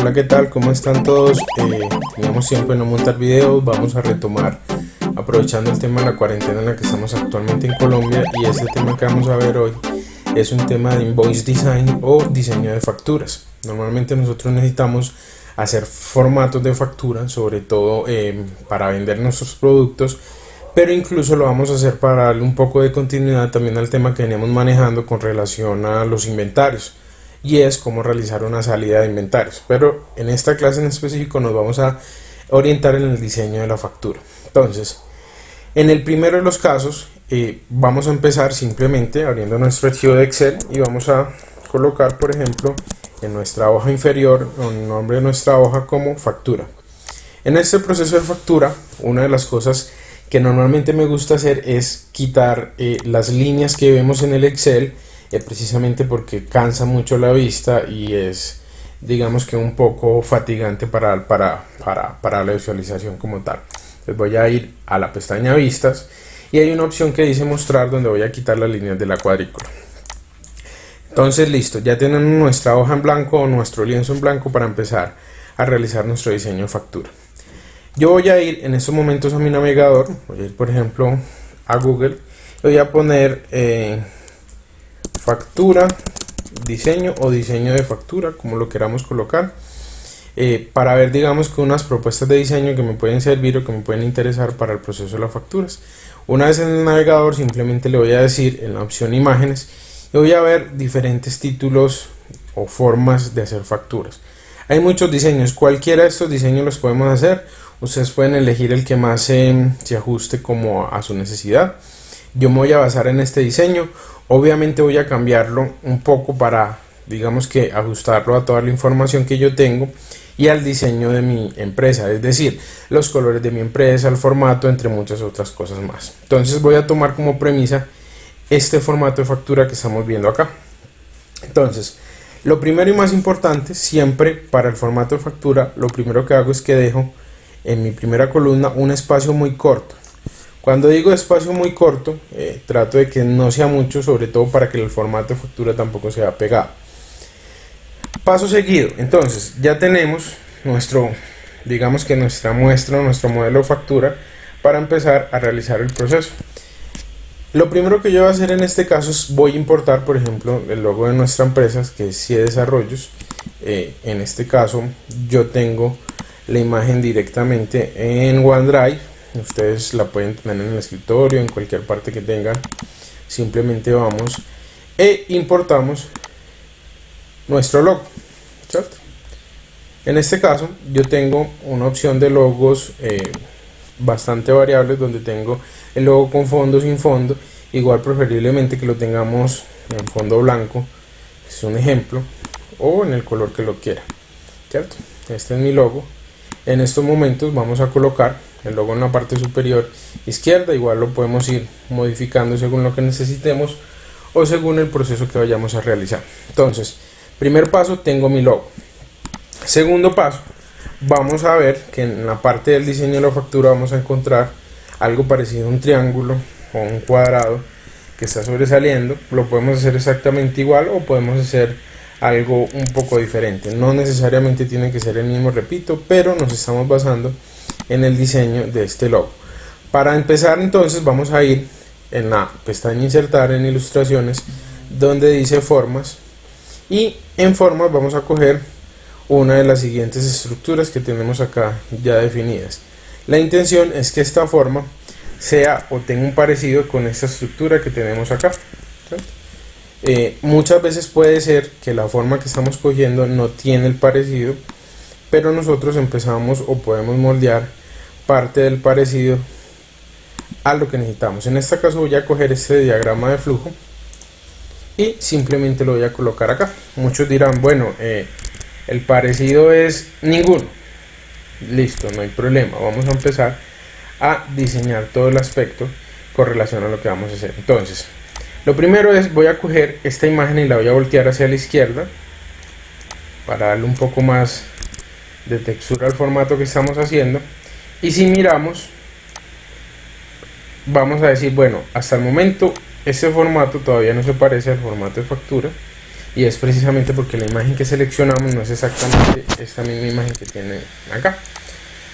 Hola, ¿qué tal? ¿Cómo están todos? Teníamos tiempo de no montar videos, vamos a retomar aprovechando el tema de la cuarentena en la que estamos actualmente en Colombia, y este tema que vamos a ver hoy es un tema de invoice design o diseño de facturas. Normalmente nosotros necesitamos hacer formatos de factura, sobre todo para vender nuestros productos, pero incluso lo vamos a hacer para darle un poco de continuidad también al tema que veníamos manejando con relación a los inventarios, y es cómo realizar una salida de inventarios. Pero en esta clase en específico nos vamos a orientar en el diseño de la factura. Entonces, en el primero de los casos, vamos a empezar simplemente abriendo nuestro archivo de Excel y vamos a colocar, por ejemplo, en nuestra hoja inferior el nombre de nuestra hoja como factura. En este proceso de factura, una de las cosas que normalmente me gusta hacer es quitar las líneas que vemos en el Excel, precisamente porque cansa mucho la vista y es, digamos que, un poco fatigante para la visualización como tal. Entonces voy a ir a la pestaña vistas y hay una opción que dice mostrar, donde voy a quitar las líneas de la cuadrícula. Entonces listo, ya tenemos nuestra hoja en blanco o nuestro lienzo en blanco para empezar a realizar nuestro diseño de factura. Yo voy a ir en estos momentos a mi navegador, voy a ir por ejemplo a Google, voy a poner factura, diseño o diseño de factura, como lo queramos colocar, para ver, digamos, que unas propuestas de diseño que me pueden servir o que me pueden interesar para el proceso de las facturas. Una vez en el navegador, simplemente le voy a decir en la opción imágenes y voy a ver diferentes títulos o formas de hacer facturas. Hay muchos diseños, cualquiera de estos diseños los podemos hacer. Ustedes pueden elegir el que más se ajuste como a su necesidad. Yo me voy a basar en este diseño. Obviamente voy a cambiarlo un poco para, digamos, que ajustarlo a toda la información que yo tengo y al diseño de mi empresa, es decir, los colores de mi empresa, el formato, entre muchas otras cosas más. Entonces voy a tomar como premisa este formato de factura que estamos viendo acá. Entonces, lo primero y más importante, siempre para el formato de factura, lo primero que hago es que dejo en mi primera columna un espacio muy corto. Cuando digo espacio muy corto, trato de que no sea mucho, sobre todo para que el formato de factura tampoco sea pegado. Paso seguido, entonces ya tenemos digamos que nuestra muestra, nuestro modelo de factura para empezar a realizar el proceso. Lo primero que yo voy a hacer en este caso es voy a importar, por ejemplo, el logo de nuestra empresa, que es CIE Desarrollos. En este caso yo tengo la imagen directamente en OneDrive. Ustedes la pueden tener en el escritorio, en cualquier parte que tengan. Simplemente vamos e importamos nuestro logo, ¿cierto? En este caso yo tengo una opción de logos bastante variables, donde tengo el logo con fondo, sin fondo. Igual preferiblemente que lo tengamos en fondo blanco, es un ejemplo, o en el color que lo quiera, ¿cierto? Este es mi logo. En estos momentos vamos a colocar el logo en la parte superior izquierda. Igual lo podemos ir modificando según lo que necesitemos o según el proceso que vayamos a realizar. Entonces, primer paso, tengo mi logo. Segundo paso, vamos a ver que en la parte del diseño de la factura vamos a encontrar algo parecido a un triángulo o un cuadrado que está sobresaliendo. Lo podemos hacer exactamente igual o podemos hacer algo un poco diferente. No necesariamente tiene que ser el mismo, repito, pero nos estamos basando en el diseño de este logo. Para empezar, entonces vamos a ir en la pestaña insertar en ilustraciones, donde dice formas, y en formas vamos a coger una de las siguientes estructuras que tenemos acá ya definidas. La intención es que esta forma sea o tenga un parecido con esta estructura que tenemos acá, ¿cierto? Muchas veces puede ser que la forma que estamos cogiendo no tiene el parecido, pero nosotros empezamos o podemos moldear parte del parecido a lo que necesitamos. En este caso voy a coger este diagrama de flujo y simplemente lo voy a colocar acá. Muchos dirán, bueno, el parecido es ninguno. Listo, no hay problema. Vamos a empezar a diseñar todo el aspecto con relación a lo que vamos a hacer. Entonces, lo primero es, voy a coger esta imagen y la voy a voltear hacia la izquierda para darle un poco más de textura al formato que estamos haciendo. Y si miramos, vamos a decir, bueno, hasta el momento este formato todavía no se parece al formato de factura. y es precisamente porque la imagen que seleccionamos no es exactamente esta misma imagen que tiene acá.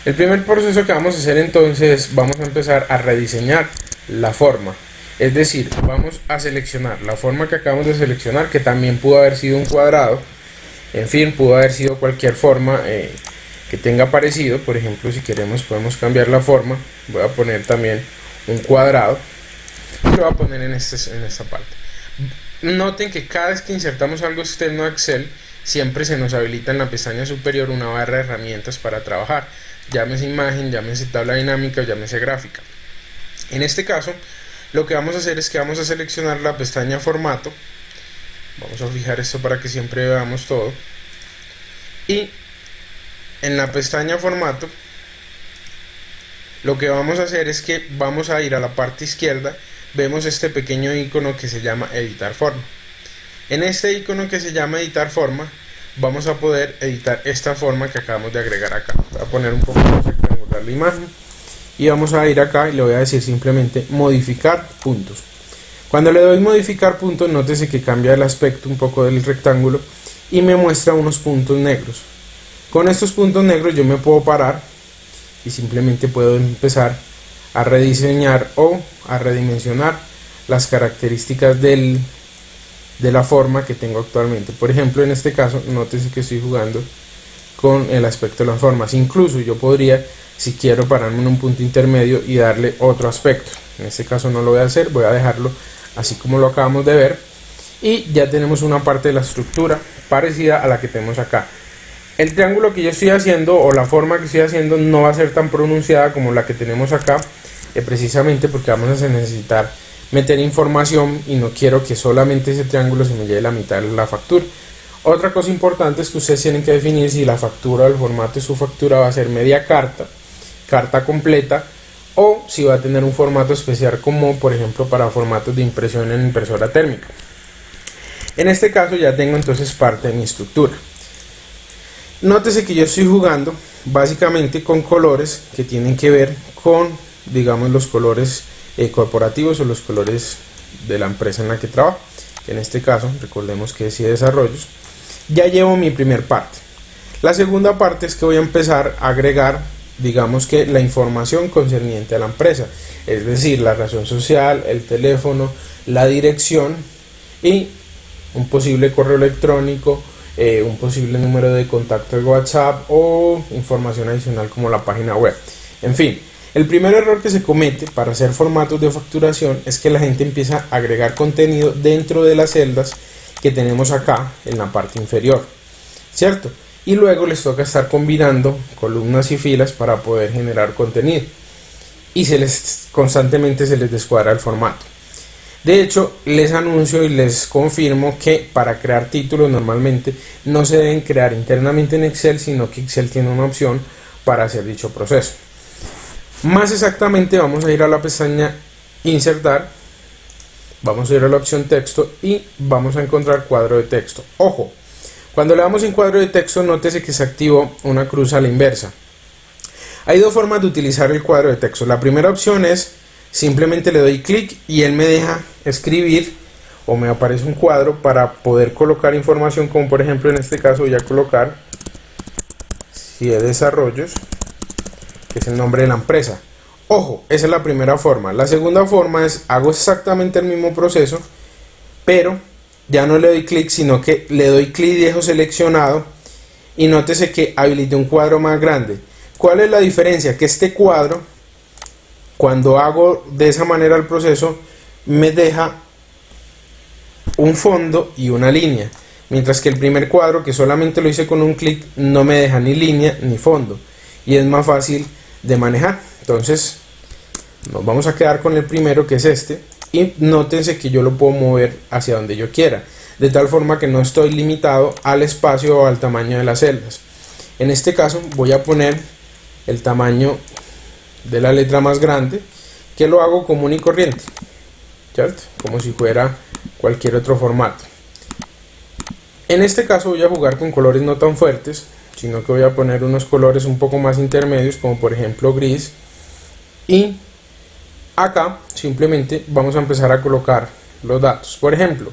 El primer proceso que vamos a hacer entonces, vamos a empezar a rediseñar la forma. Es decir, vamos a seleccionar la forma que acabamos de seleccionar, que también pudo haber sido un cuadrado, en fin, pudo haber sido cualquier forma que tenga parecido. Por ejemplo, si queremos podemos cambiar la forma. Voy a poner también un cuadrado y lo voy a poner en esta parte. Noten que cada vez que insertamos algo externo a Excel, siempre se nos habilita en la pestaña superior una barra de herramientas para trabajar, llámese imagen, llámese tabla dinámica o llámese gráfica. En este caso, lo que vamos a hacer es que vamos a seleccionar la pestaña formato. Vamos a fijar esto para que siempre veamos todo. Y en la pestaña formato, lo que vamos a hacer es que vamos a ir a la parte izquierda. Vemos este pequeño icono que se llama editar forma. En este icono que se llama editar forma, vamos a poder editar esta forma que acabamos de agregar acá. Voy a poner un poco más rectangular la imagen y vamos a ir acá y le voy a decir simplemente modificar puntos. Cuando le doy modificar puntos, nótese que cambia el aspecto un poco del rectángulo y me muestra unos puntos negros. Con estos puntos negros yo me puedo parar y simplemente puedo empezar a rediseñar o a redimensionar las características de la forma que tengo actualmente. Por ejemplo, en este caso, nótese que estoy jugando con el aspecto de las formas. Incluso yo podría, si quiero, pararme en un punto intermedio y darle otro aspecto. En este caso no lo voy a hacer, voy a dejarlo así como lo acabamos de ver, y ya tenemos una parte de la estructura parecida a la que tenemos acá. El triángulo que yo estoy haciendo, o la forma que estoy haciendo, no va a ser tan pronunciada como la que tenemos acá, precisamente porque vamos a necesitar meter información y no quiero que solamente ese triángulo se me lleve la mitad de la factura. Otra cosa importante es que ustedes tienen que definir si la factura o el formato de su factura va a ser media carta, carta completa, o si va a tener un formato especial, como por ejemplo para formatos de impresión en impresora térmica. En este caso ya tengo entonces parte de mi estructura. Nótese que yo estoy jugando básicamente con colores que tienen que ver con, digamos, los colores corporativos o los colores de la empresa en la que trabajo. En este caso, recordemos que es de desarrollos. Ya llevo mi primer parte. La segunda parte es que voy a empezar a agregar, digamos, que la información concerniente a la empresa, es decir, la razón social, el teléfono, la dirección y un posible correo electrónico, un posible número de contacto de WhatsApp o información adicional como la página web. En fin, el primer error que se comete para hacer formatos de facturación es que la gente empieza a agregar contenido dentro de las celdas que tenemos acá en la parte inferior, ¿cierto? Y luego les toca estar combinando columnas y filas para poder generar contenido y constantemente se les descuadra el formato. De hecho, les anuncio y les confirmo que para crear títulos normalmente no se deben crear internamente en Excel, sino que Excel tiene una opción para hacer dicho proceso. Más exactamente, vamos a ir a la pestaña insertar, vamos a ir a la opción texto y vamos a encontrar cuadro de texto. Ojo, cuando le damos en cuadro de texto, nótese que se activó una cruz a la inversa. Hay dos formas de utilizar el cuadro de texto. La primera opción es simplemente le doy clic y él me deja escribir o me aparece un cuadro para poder colocar información, como por ejemplo en este caso voy a colocar CIE Desarrollos, que es el nombre de la empresa. Ojo, esa es la primera forma. La segunda forma es, hago exactamente el mismo proceso, pero ya no le doy clic, sino que le doy clic y dejo seleccionado, y nótese que habilité un cuadro más grande. ¿Cuál es la diferencia? Que este cuadro, cuando hago de esa manera el proceso, me deja un fondo y una línea, mientras que el primer cuadro, que solamente lo hice con un clic, no me deja ni línea ni fondo y es más fácil de manejar. Entonces nos vamos a quedar con el primero, que es este, y nótense que yo lo puedo mover hacia donde yo quiera, de tal forma que no estoy limitado al espacio o al tamaño de las celdas. En este caso voy a poner el tamaño de la letra más grande, que lo hago común y corriente, ¿cierto? Como si fuera cualquier otro formato. En este caso voy a jugar con colores no tan fuertes, sino que voy a poner unos colores un poco más intermedios, como por ejemplo gris, y acá simplemente vamos a empezar a colocar los datos. Por ejemplo,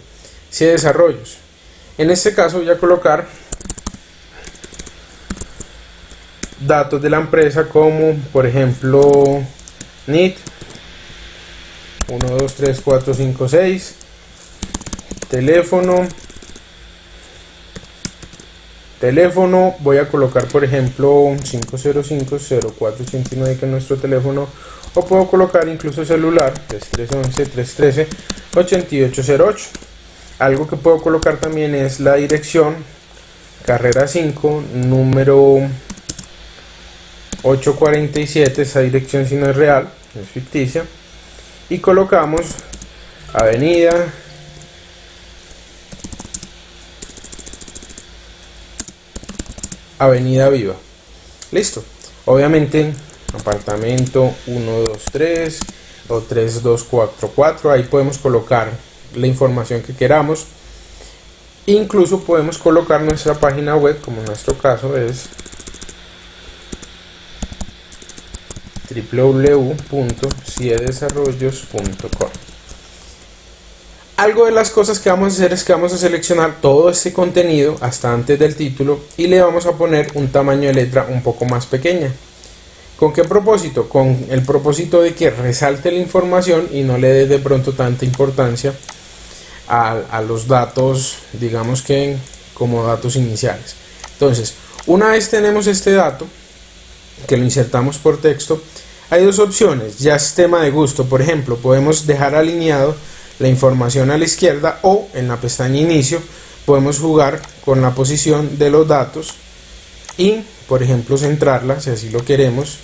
si desarrollos, En este caso voy a colocar datos de la empresa como por ejemplo NIT 1, 2, 3, 4, 5, 6, teléfono, voy a colocar por ejemplo 505-0489 que es nuestro teléfono, o puedo colocar incluso celular 3311-313-8808. Algo que puedo colocar también es la dirección, carrera 5, número 847, esa dirección si no es real, es ficticia, y colocamos avenida Viva. Listo. Obviamente apartamento 123 o 3244, ahí podemos colocar la información que queramos. Incluso podemos colocar nuestra página web, como en nuestro caso es www.ciedesarrollos.com. Algo de las cosas que vamos a hacer es que vamos a seleccionar todo este contenido hasta antes del título y le vamos a poner un tamaño de letra un poco más pequeña. ¿Con qué propósito? Con el propósito de que resalte la información y no le dé de pronto tanta importancia a los datos, digamos que como datos iniciales. Entonces, una vez tenemos este dato que lo insertamos por texto, hay dos opciones, ya es tema de gusto. Por ejemplo, podemos dejar alineado la información a la izquierda, o en la pestaña inicio podemos jugar con la posición de los datos y por ejemplo centrarla si así lo queremos,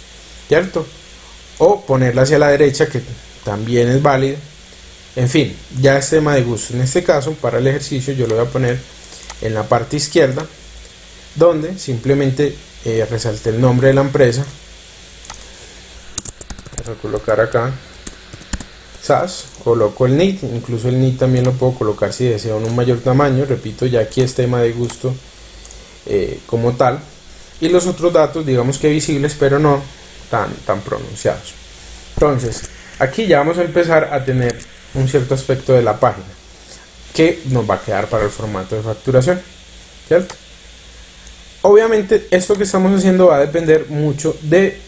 ¿cierto? O ponerla hacia la derecha, que también es válido. En fin, ya es tema de gusto. En este caso, para el ejercicio, yo lo voy a poner en la parte izquierda, donde simplemente resalte el nombre de la empresa. Voy a colocar acá SAS, coloco el NIT, incluso el NIT también lo puedo colocar si deseo en un mayor tamaño. Repito, ya aquí es tema de gusto como tal. Y los otros datos, digamos que visibles, pero no tan pronunciados. Entonces, aquí ya vamos a empezar a tener un cierto aspecto de la página que nos va a quedar para el formato de facturación, ¿cierto? Obviamente esto que estamos haciendo va a depender mucho de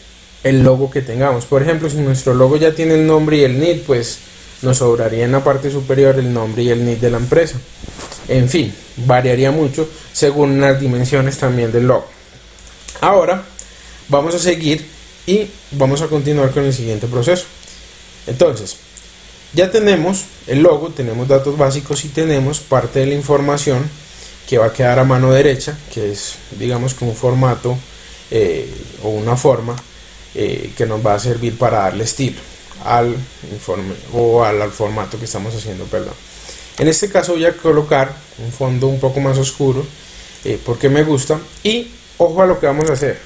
el logo que tengamos. Por ejemplo, si nuestro logo ya tiene el nombre y el NIT, pues nos sobraría en la parte superior el nombre y el NIT de la empresa. En fin, variaría mucho según las dimensiones también del logo. Ahora vamos a seguir y vamos a continuar con el siguiente proceso. Entonces, ya tenemos el logo, tenemos datos básicos y tenemos parte de la información que va a quedar a mano derecha, que es, digamos, que un formato o una forma que nos va a servir para darle estilo al informe o al formato que estamos haciendo, perdón. En este caso voy a colocar un fondo un poco más oscuro porque me gusta. Y ojo a lo que vamos a hacer.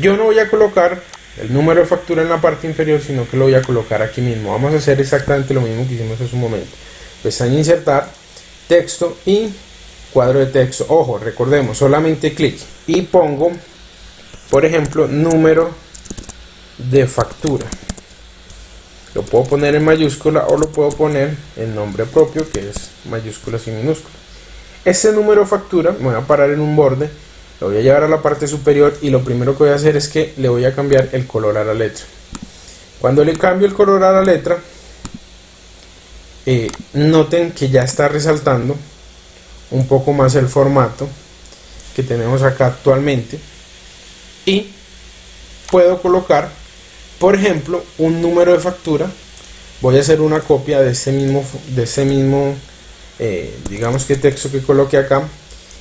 Yo no voy a colocar el número de factura en la parte inferior, sino que lo voy a colocar aquí mismo. Vamos a hacer exactamente lo mismo que hicimos hace un momento. Pestaña insertar, texto y cuadro de texto. Ojo, recordemos, solamente clic y pongo, por ejemplo, número de factura. Lo puedo poner en mayúscula o lo puedo poner en nombre propio, que es mayúsculas y minúsculas. Este número de factura me voy a parar en un borde, lo voy a llevar a la parte superior y lo primero que voy a hacer es que le voy a cambiar el color a la letra. Cuando le cambio el color a la letra, noten que ya está resaltando un poco más el formato que tenemos acá actualmente, y puedo colocar, por ejemplo, un número de factura. Voy a hacer una copia de este mismo digamos que texto que coloqué acá.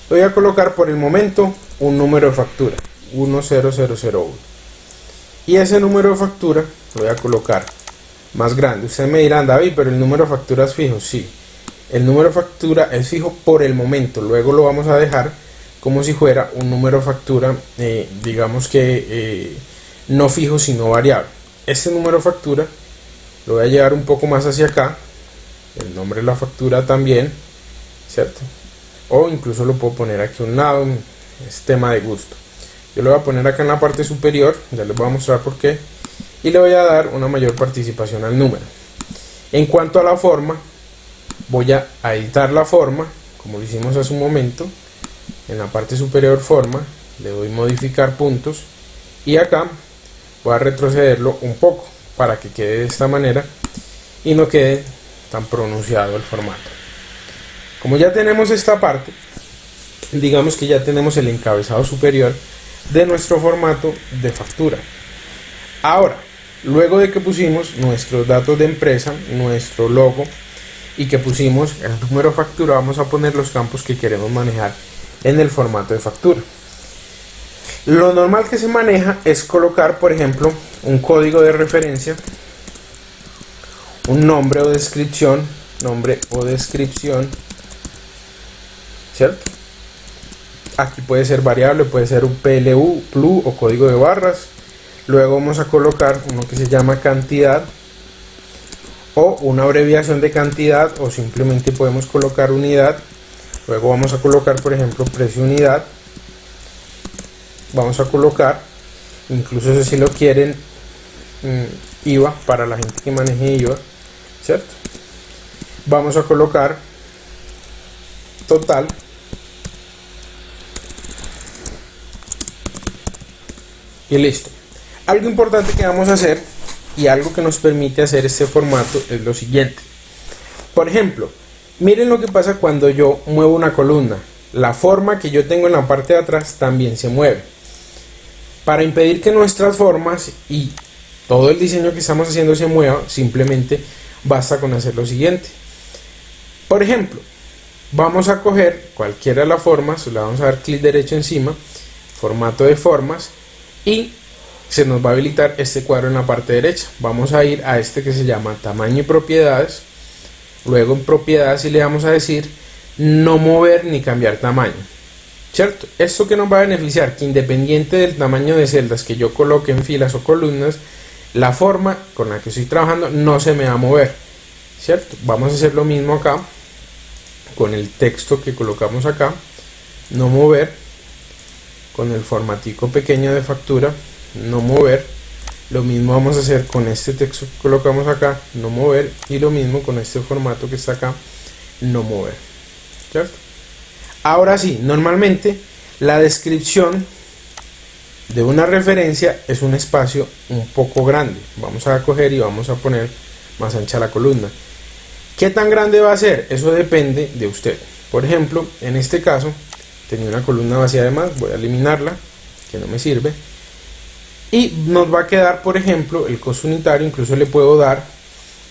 Voy a colocar por el momento un número de factura 10001, y ese número de factura lo voy a colocar más grande. Ustedes me dirán: David, pero el número de factura es fijo. Sí, el número de factura es fijo por el momento, luego lo vamos a dejar como si fuera un número de factura digamos que no fijo sino variable. Este número de factura lo voy a llevar un poco más hacia acá, el nombre de la factura también, ¿cierto? O incluso lo puedo poner aquí a un lado, es tema de gusto. Yo lo voy a poner acá en la parte superior, ya les voy a mostrar por qué, y le voy a dar una mayor participación al número. En cuanto a la forma, voy a editar la forma, como lo hicimos hace un momento, en la parte superior forma, le doy modificar puntos y acá voy a retrocederlo un poco para que quede de esta manera y no quede tan pronunciado el formato. Como ya tenemos esta parte, digamos que ya tenemos el encabezado superior de nuestro formato de factura. Ahora, luego de que pusimos nuestros datos de empresa, nuestro logo y que pusimos el número de factura, vamos a poner los campos que queremos manejar en el formato de factura. Lo normal que se maneja es colocar, por ejemplo, un código de referencia, un nombre o descripción, ¿cierto? Aquí puede ser variable, puede ser un PLU, PLU o código de barras. Luego vamos a colocar uno que se llama cantidad o una abreviación de cantidad, o simplemente podemos colocar unidad. Luego vamos a colocar, por ejemplo, precio unidad. Vamos a colocar, incluso si lo quieren, IVA para la gente que maneje IVA, ¿cierto? Vamos a colocar total. Y listo. Algo importante que vamos a hacer y algo que nos permite hacer este formato es lo siguiente. Por ejemplo, miren lo que pasa cuando yo muevo una columna. La forma que yo tengo en la parte de atrás también se mueve. Para impedir que nuestras formas y todo el diseño que estamos haciendo se mueva, simplemente basta con hacer lo siguiente. Por ejemplo, vamos a coger cualquiera de las formas, le vamos a dar clic derecho encima, formato de formas, y se nos va a habilitar este cuadro en la parte derecha. Vamos a ir a este que se llama tamaño y propiedades. Luego en propiedades y le vamos a decir no mover ni cambiar tamaño, ¿cierto? Esto que nos va a beneficiar, que independiente del tamaño de celdas que yo coloque en filas o columnas, la forma con la que estoy trabajando no se me va a mover, ¿cierto? Vamos a hacer lo mismo acá con el texto que colocamos acá, no mover, con el formatico pequeño de factura, no mover. Lo mismo vamos a hacer con este texto que colocamos acá, no mover, y lo mismo con este formato que está acá, no mover, ¿cierto? Ahora sí, normalmente la descripción de una referencia es un espacio un poco grande. Vamos a coger y vamos a poner más ancha la columna. ¿Qué tan grande va a ser? Eso depende de usted. Por ejemplo, en este caso tenía una columna vacía de más, voy a eliminarla, que no me sirve, y nos va a quedar, por ejemplo, el costo unitario. Incluso le puedo dar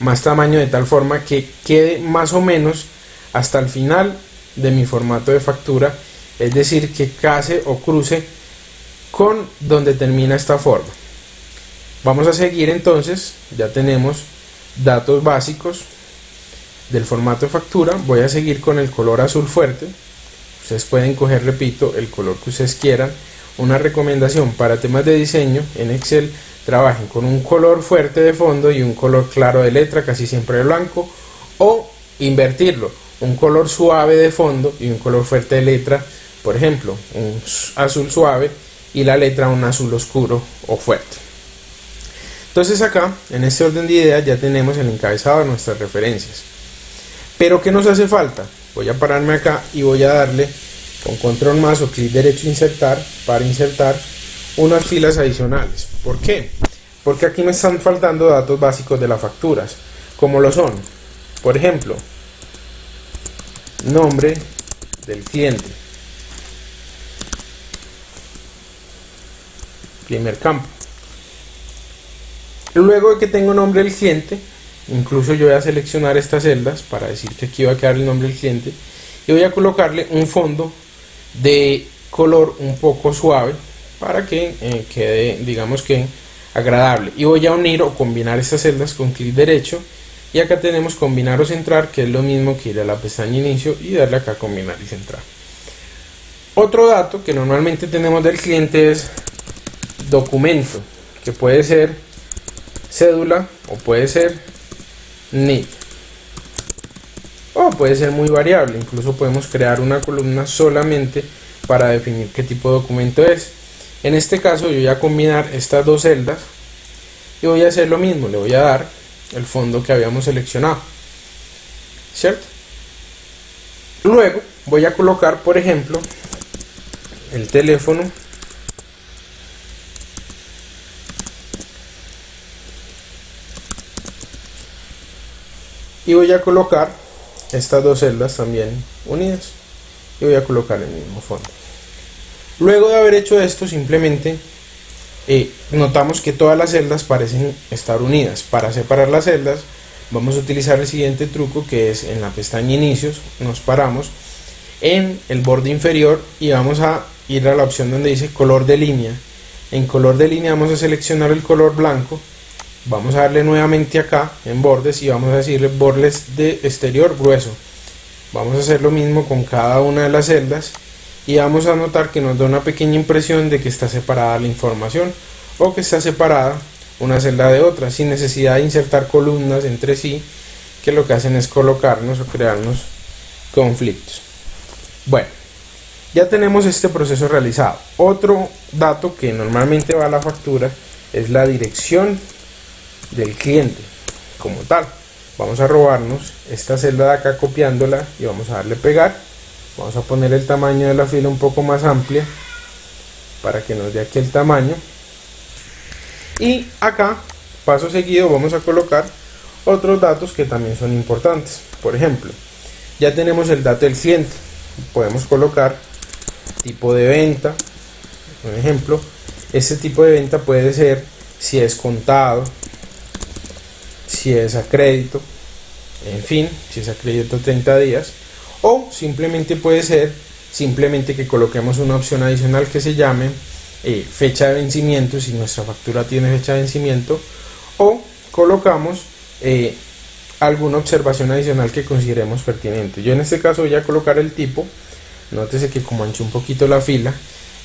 más tamaño de tal forma que quede más o menos hasta el final de mi formato de factura, es decir, que case o cruce con donde termina esta forma. Vamos a seguir entonces, ya tenemos datos básicos del formato de factura. Voy a seguir con el color azul fuerte. Ustedes pueden coger, repito, el color que ustedes quieran. Una recomendación para temas de diseño en Excel: trabajen con un color fuerte de fondo y un color claro de letra, casi siempre blanco, o invertirlo, un color suave de fondo y un color fuerte de letra, por ejemplo, un azul suave y la letra un azul oscuro o fuerte. Entonces acá, en este orden de ideas, ya tenemos el encabezado de nuestras referencias. Pero ¿qué nos hace falta? Voy a pararme acá y voy a darle con control más o clic derecho insertar para insertar unas filas adicionales. ¿Por qué? Porque aquí me están faltando datos básicos de las facturas, como lo son, por ejemplo, nombre del cliente, primer campo. Luego de que tengo nombre del cliente, incluso yo voy a seleccionar estas celdas para decir que aquí va a quedar el nombre del cliente, y voy a colocarle un fondo de color un poco suave para que quede, digamos que, agradable. Y voy a unir o combinar estas celdas con clic derecho, y acá tenemos combinar o centrar, que es lo mismo que ir a la pestaña inicio y darle acá combinar y centrar. Otro dato que normalmente tenemos del cliente es documento, que puede ser cédula o puede ser NID, o puede ser muy variable. Incluso podemos crear una columna solamente para definir qué tipo de documento es. En este caso yo voy a combinar estas dos celdas y voy a hacer lo mismo, le voy a dar el fondo que habíamos seleccionado, ¿cierto? Luego voy a colocar, por ejemplo, el teléfono y voy a colocar estas dos celdas también unidas y voy a colocar el mismo fondo. Luego de haber hecho esto, simplemente notamos que todas las celdas parecen estar unidas. Para separar las celdas vamos a utilizar el siguiente truco, que es en la pestaña inicios, nos paramos en el borde inferior y vamos a ir a la opción donde dice color de línea. En color de línea vamos a seleccionar el color blanco, vamos a darle nuevamente acá en bordes y vamos a decirle bordes de exterior grueso. Vamos a hacer lo mismo con cada una de las celdas y vamos a notar que nos da una pequeña impresión de que está separada la información o que está separada una celda de otra, sin necesidad de insertar columnas entre sí, que lo que hacen es colocarnos o crearnos conflictos. Bueno, ya tenemos este proceso realizado. Otro dato que normalmente va a la factura es la dirección del cliente como tal. Vamos a robarnos esta celda de acá copiándola y vamos a darle pegar. Vamos a poner el tamaño de la fila un poco más amplia para que nos dé aquí el tamaño. Y acá, paso seguido, vamos a colocar otros datos que también son importantes. Por ejemplo, ya tenemos el dato del cliente. Podemos colocar tipo de venta. Por ejemplo, este tipo de venta puede ser si es contado, si es a crédito, en fin, si es a crédito 30 días, o simplemente puede ser simplemente que coloquemos una opción adicional que se llame fecha de vencimiento, si nuestra factura tiene fecha de vencimiento, o colocamos alguna observación adicional que consideremos pertinente. Yo en este caso voy a colocar el tipo. Nótese que como anché un poquito la fila,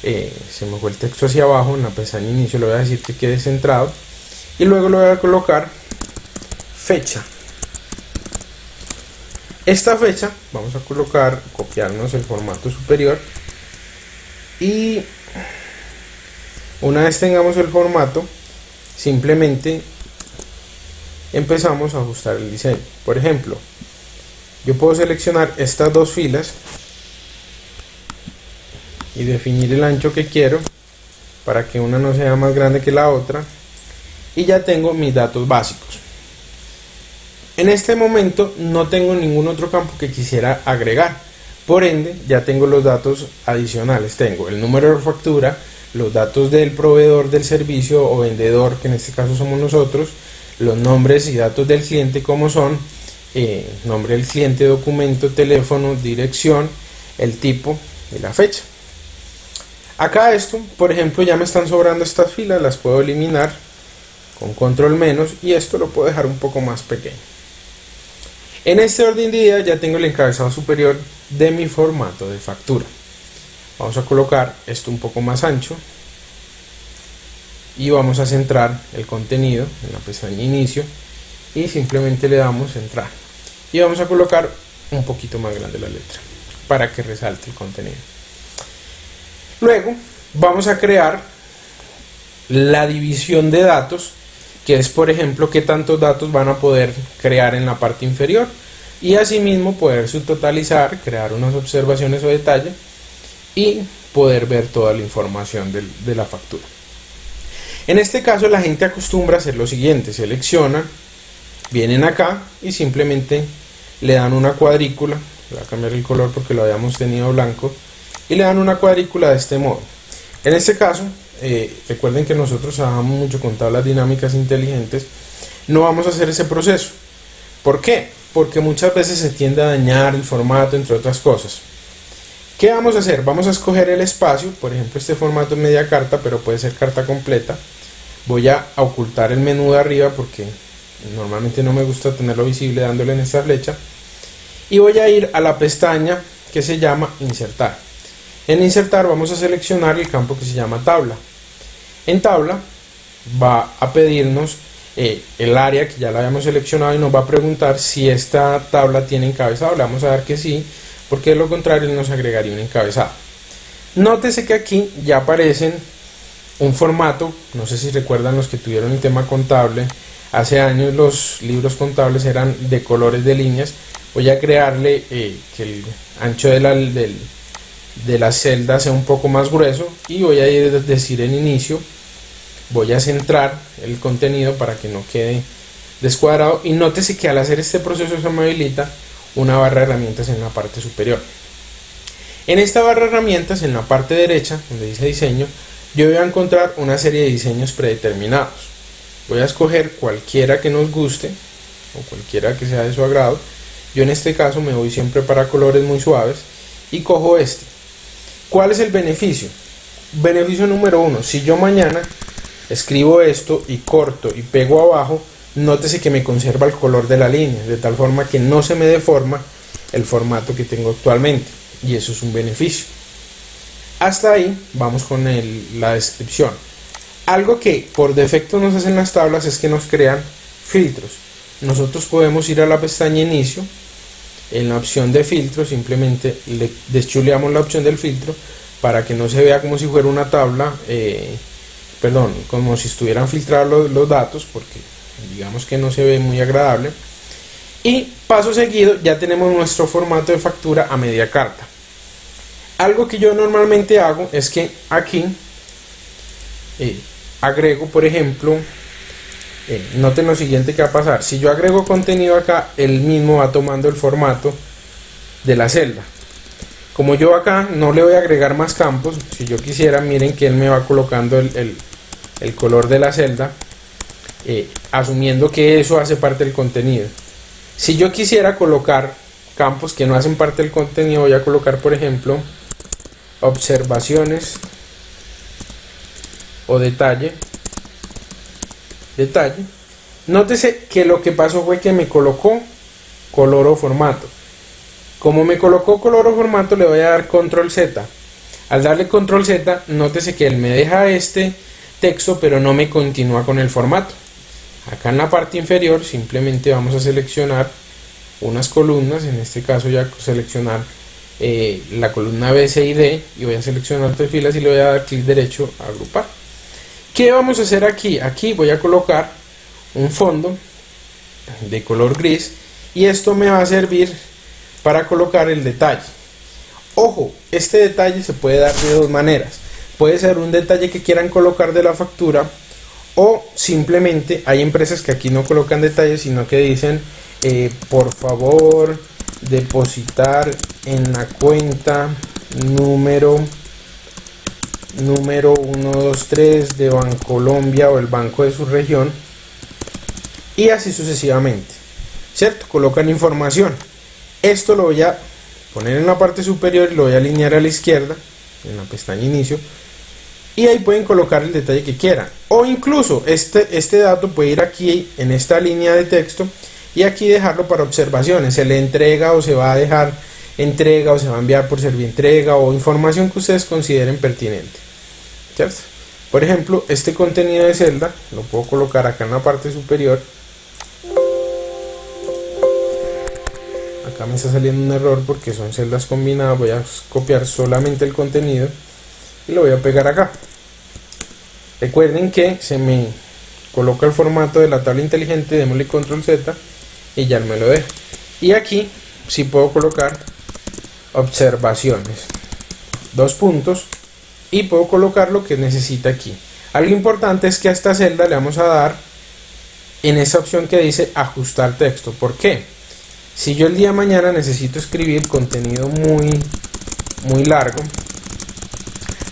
se me fue el texto hacia abajo. En la pestaña inicio le voy a decir que quede centrado y luego le voy a colocar fecha. Esta fecha vamos a colocar, copiarnos el formato superior y una vez tengamos el formato, simplemente empezamos a ajustar el diseño. Por ejemplo, yo puedo seleccionar estas dos filas y definir el ancho que quiero para que una no sea más grande que la otra y ya tengo mis datos básicos. En este momento no tengo ningún otro campo que quisiera agregar, por ende ya tengo los datos adicionales. Tengo el número de factura, los datos del proveedor del servicio o vendedor, que en este caso somos nosotros, los nombres y datos del cliente como son nombre del cliente, documento, teléfono, dirección, el tipo y la fecha. Acá esto, por ejemplo, ya me están sobrando estas filas, las puedo eliminar con control menos y esto lo puedo dejar un poco más pequeño. En este orden de ideas ya tengo el encabezado superior de mi formato de factura. Vamos a colocar esto un poco más ancho y vamos a centrar el contenido en la pestaña inicio y simplemente le damos centrar y vamos a colocar un poquito más grande la letra para que resalte el contenido. Luego vamos a crear la división de datos, que es por ejemplo qué tantos datos van a poder crear en la parte inferior y asimismo poder subtotalizar, crear unas observaciones o detalles y poder ver toda la información de la factura. En este caso la gente acostumbra a hacer lo siguiente: seleccionan, vienen acá y simplemente le dan una cuadrícula. Voy a cambiar el color porque lo habíamos tenido blanco y le dan una cuadrícula de este modo. En este caso recuerden que nosotros trabajamos mucho con tablas dinámicas inteligentes. No vamos a hacer ese proceso. ¿Por qué? Porque muchas veces se tiende a dañar el formato, entre otras cosas. ¿Qué vamos a hacer? Vamos a escoger el espacio. Por ejemplo, este formato es media carta, pero puede ser carta completa. Voy a ocultar el menú de arriba porque normalmente no me gusta tenerlo visible dándole en esta flecha. Y voy a ir a la pestaña que se llama insertar. En insertar vamos a seleccionar el campo que se llama tabla. En tabla va a pedirnos el área que ya la habíamos seleccionado y nos va a preguntar si esta tabla tiene encabezado. Le vamos a dar que sí, porque de lo contrario nos agregaría un encabezado. Nótese que aquí ya aparecen un formato. No sé si recuerdan los que tuvieron el tema contable. Hace años los libros contables eran de colores de líneas. voy a crearle que el ancho de la celda sea un poco más grueso, y voy a decir en inicio, voy a centrar el contenido para que no quede descuadrado, y nótese que al hacer este proceso se me habilita una barra de herramientas en la parte superior. En esta barra de herramientas, en la parte derecha donde dice diseño, yo voy a encontrar una serie de diseños predeterminados. Voy a escoger cualquiera que nos guste o cualquiera que sea de su agrado. Yo en este caso me voy siempre para colores muy suaves y cojo este. ¿Cuál es el beneficio? Beneficio número 1: si yo mañana escribo esto y corto y pego abajo, nótese que me conserva el color de la línea, de tal forma que no se me deforma el formato que tengo actualmente, y eso es un beneficio. Hasta ahí vamos con la descripción. Algo que por defecto nos hacen las tablas es que nos crean filtros. Nosotros podemos ir a la pestaña inicio, en la opción de filtro simplemente le deschuleamos la opción del filtro para que no se vea como si fuera una tabla, como si estuvieran filtrados los datos, porque digamos que no se ve muy agradable. Y paso seguido ya tenemos nuestro formato de factura a media carta. Algo que yo normalmente hago es que aquí agrego, por ejemplo, noten lo siguiente que va a pasar. Si yo agrego contenido acá, él mismo va tomando el formato de la celda. Como yo acá no le voy a agregar más campos, si yo quisiera, miren que él me va colocando el color de la celda, asumiendo que eso hace parte del contenido. Si yo quisiera colocar campos que no hacen parte del contenido, voy a colocar, por ejemplo, observaciones o detalle. Nótese que lo que pasó fue que me colocó color o formato. Como me colocó color o formato, le voy a dar control Z. Al darle control Z, nótese que él me deja este texto, pero no me continúa con el formato. Acá en la parte inferior simplemente vamos a seleccionar unas columnas, en este caso ya seleccionar la columna B, C y D, y voy a seleccionar 3 filas y le voy a dar clic derecho a agrupar. ¿Qué vamos a hacer aquí? Aquí voy a colocar un fondo de color gris, y esto me va a servir para colocar el detalle. Ojo, este detalle se puede dar de dos maneras. Puede ser un detalle que quieran colocar de la factura, o simplemente hay empresas que aquí no colocan detalles, sino que dicen por favor depositar en la cuenta número 123 de Bancolombia o el banco de su región, y así sucesivamente, ¿cierto? Colocan información. Esto lo voy a poner en la parte superior y lo voy a alinear a la izquierda en la pestaña inicio, y ahí pueden colocar el detalle que quieran, o incluso este dato puede ir aquí en esta línea de texto y aquí dejarlo para observaciones. Se le entrega o se va a dejar entrega, o se va a enviar por servientrega, o información que ustedes consideren pertinente, ¿cierto? Por ejemplo, este contenido de celda lo puedo colocar acá en la parte superior. Acá me está saliendo un error porque son celdas combinadas. Voy a copiar solamente el contenido y lo voy a pegar acá. Recuerden que se me coloca el formato de la tabla inteligente, démosle control Z y ya me lo dejo. Y aquí sí puedo colocar observaciones, 2 puntos, y puedo colocar lo que necesita aquí. Algo importante es que a esta celda le vamos a dar en esa opción que dice ajustar texto. ¿Por qué? Si yo el día de mañana necesito escribir contenido muy largo,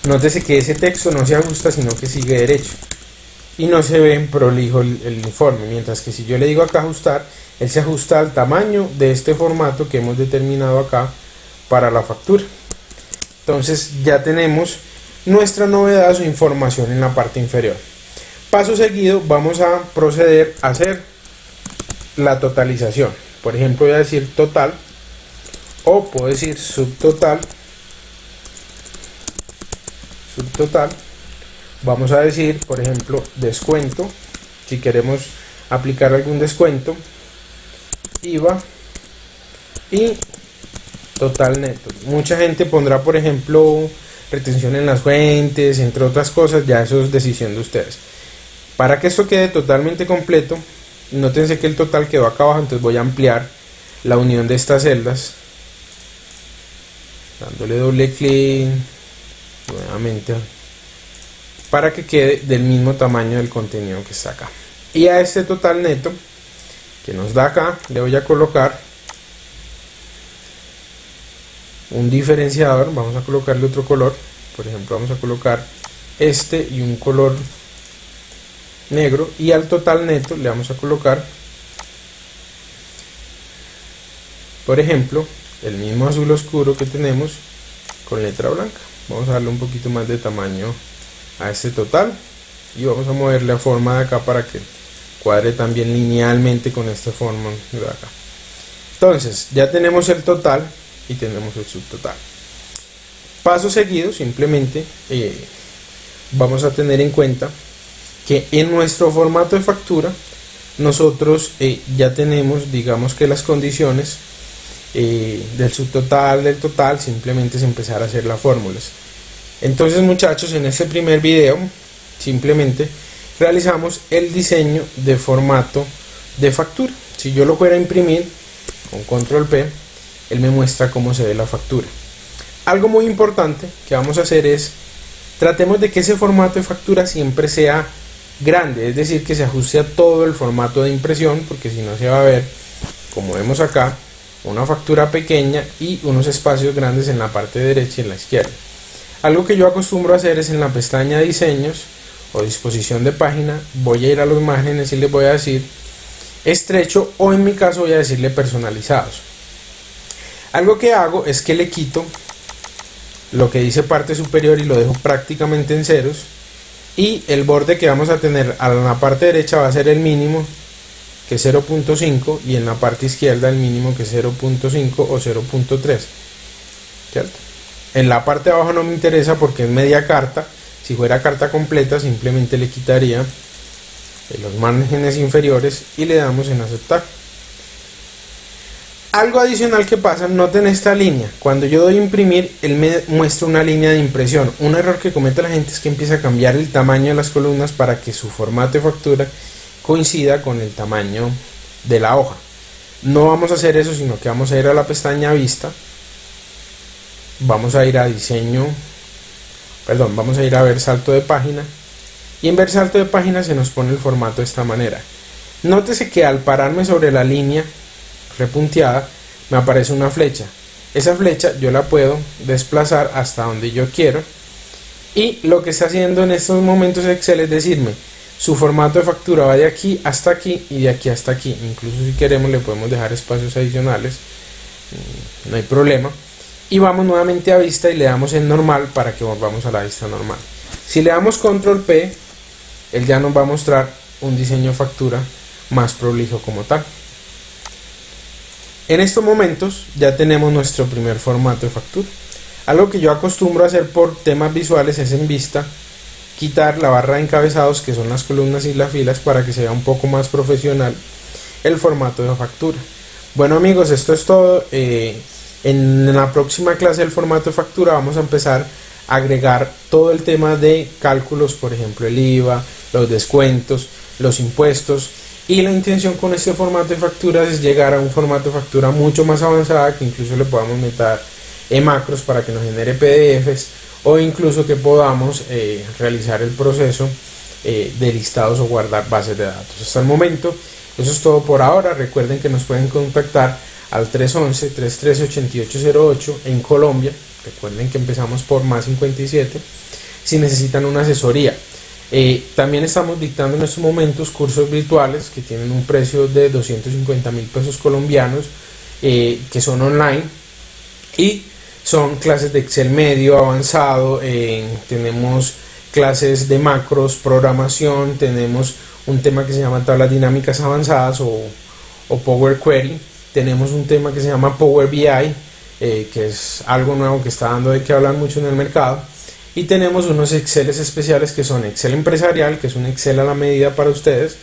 nótese que ese texto no se ajusta, sino que sigue derecho y no se ve en prolijo el informe, mientras que si yo le digo acá ajustar, él se ajusta al tamaño de este formato que hemos determinado acá para la factura. Entonces ya tenemos nuestra novedad o información en la parte inferior. Paso seguido vamos a proceder a hacer la totalización. Por ejemplo, voy a decir total, o puedo decir subtotal. Vamos a decir, por ejemplo, descuento, si queremos aplicar algún descuento, IVA y total neto. Mucha gente pondrá, por ejemplo, retención en las fuentes, entre otras cosas. Ya eso es decisión de ustedes. Para que esto quede totalmente completo, nótense que el total quedó acá abajo, entonces voy a ampliar la unión de estas celdas, dándole doble clic nuevamente para que quede del mismo tamaño del contenido que está acá. Y a este total neto que nos da acá le voy a colocar un diferenciador. Vamos a colocarle otro color, por ejemplo vamos a colocar este y un color negro, y al total neto le vamos a colocar, por ejemplo, el mismo azul oscuro que tenemos con letra blanca. Vamos a darle un poquito más de tamaño a este total y vamos a mover la forma de acá para que cuadre también linealmente con esta forma de acá. Entonces ya tenemos el total y tenemos el subtotal. Paso seguido, simplemente vamos a tener en cuenta que en nuestro formato de factura nosotros ya tenemos, digamos que las condiciones del subtotal, del total, simplemente es empezar a hacer las fórmulas. Entonces, muchachos, en este primer video simplemente realizamos el diseño de formato de factura. Si yo lo fuera a imprimir con control P, él me muestra cómo se ve la factura. Algo muy importante que vamos a hacer es tratemos de que ese formato de factura siempre sea grande, es decir, que se ajuste a todo el formato de impresión, porque si no se va a ver, como vemos acá, una factura pequeña y unos espacios grandes en la parte derecha y en la izquierda. Algo que yo acostumbro a hacer es en la pestaña diseños o disposición de página, voy a ir a los márgenes y les voy a decir estrecho, o en mi caso voy a decirle personalizados. Algo que hago es que le quito lo que dice parte superior y lo dejo prácticamente en ceros, y el borde que vamos a tener a la parte derecha va a ser el mínimo, que es 0.5, y en la parte izquierda el mínimo, que es 0.5 o 0.3, ¿cierto? En la parte de abajo no me interesa porque es media carta. Si fuera carta completa simplemente le quitaría los márgenes inferiores y le damos en aceptar. Algo adicional que pasa, noten esta línea, cuando yo doy imprimir, él me muestra una línea de impresión. Un error que comete la gente es que empieza a cambiar el tamaño de las columnas para que su formato de factura coincida con el tamaño de la hoja. No vamos a hacer eso, sino que vamos a ir a la pestaña vista, vamos a ir a diseño, vamos a ir a ver salto de página, y en ver salto de página se nos pone el formato de esta manera. Nótese que al pararme sobre la línea repunteada me aparece una flecha. Esa flecha yo la puedo desplazar hasta donde yo quiero, y lo que está haciendo en estos momentos Excel es decirme su formato de factura va de aquí hasta aquí y de aquí hasta aquí. Incluso si queremos le podemos dejar espacios adicionales, no hay problema. Y vamos nuevamente a vista y le damos en normal para que volvamos a la vista normal. Si le damos control P, él ya nos va a mostrar un diseño de factura más prolijo como tal. En estos momentos ya tenemos nuestro primer formato de factura. Algo que yo acostumbro a hacer por temas visuales es en vista quitar la barra de encabezados, que son las columnas y las filas, para que sea un poco más profesional el formato de factura. Bueno amigos, esto es todo. En la próxima clase del formato de factura vamos a empezar a agregar todo el tema de cálculos, por ejemplo el IVA, los descuentos, los impuestos, y la intención con este formato de facturas es llegar a un formato de factura mucho más avanzada, que incluso le podamos meter macros para que nos genere PDFs, o incluso que podamos realizar el proceso de listados o guardar bases de datos. Hasta el momento eso es todo por ahora. Recuerden que nos pueden contactar al 311-313-8808 en Colombia. Recuerden que empezamos por más 57 si necesitan una asesoría. También estamos dictando en estos momentos cursos virtuales que tienen un precio de 250.000 pesos colombianos, que son online, y son clases de Excel medio, avanzado. Tenemos clases de macros, programación, tenemos un tema que se llama tablas dinámicas avanzadas o Power Query, tenemos un tema que se llama Power BI, que es algo nuevo que está dando de qué hablar mucho en el mercado, y tenemos unos Exceles especiales que son Excel empresarial, que es un Excel a la medida para ustedes,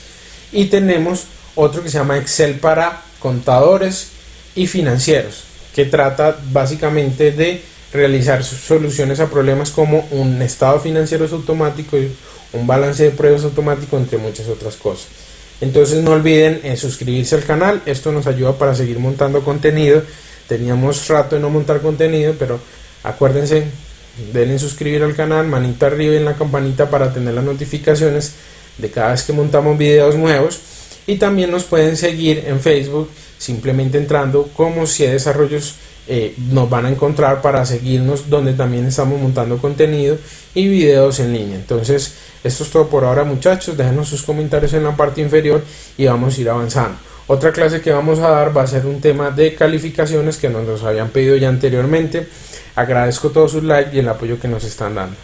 y tenemos otro que se llama Excel para contadores y financieros, que trata básicamente de realizar soluciones a problemas como un estado financiero automático y un balance de pruebas automático, entre muchas otras cosas. Entonces no olviden suscribirse al canal, esto nos ayuda para seguir montando contenido. Teníamos rato de no montar contenido, pero acuérdense, denle suscribir al canal, manita arriba y en la campanita para tener las notificaciones de cada vez que montamos videos nuevos. Y también nos pueden seguir en Facebook simplemente entrando como Si Desarrollos. Nos van a encontrar para seguirnos, donde también estamos montando contenido y videos en línea. Entonces esto es todo por ahora, muchachos. Déjenos sus comentarios en la parte inferior y vamos a ir avanzando. Otra clase que vamos a dar va a ser un tema de calificaciones que nos los habían pedido ya anteriormente. Agradezco todos sus likes y el apoyo que nos están dando.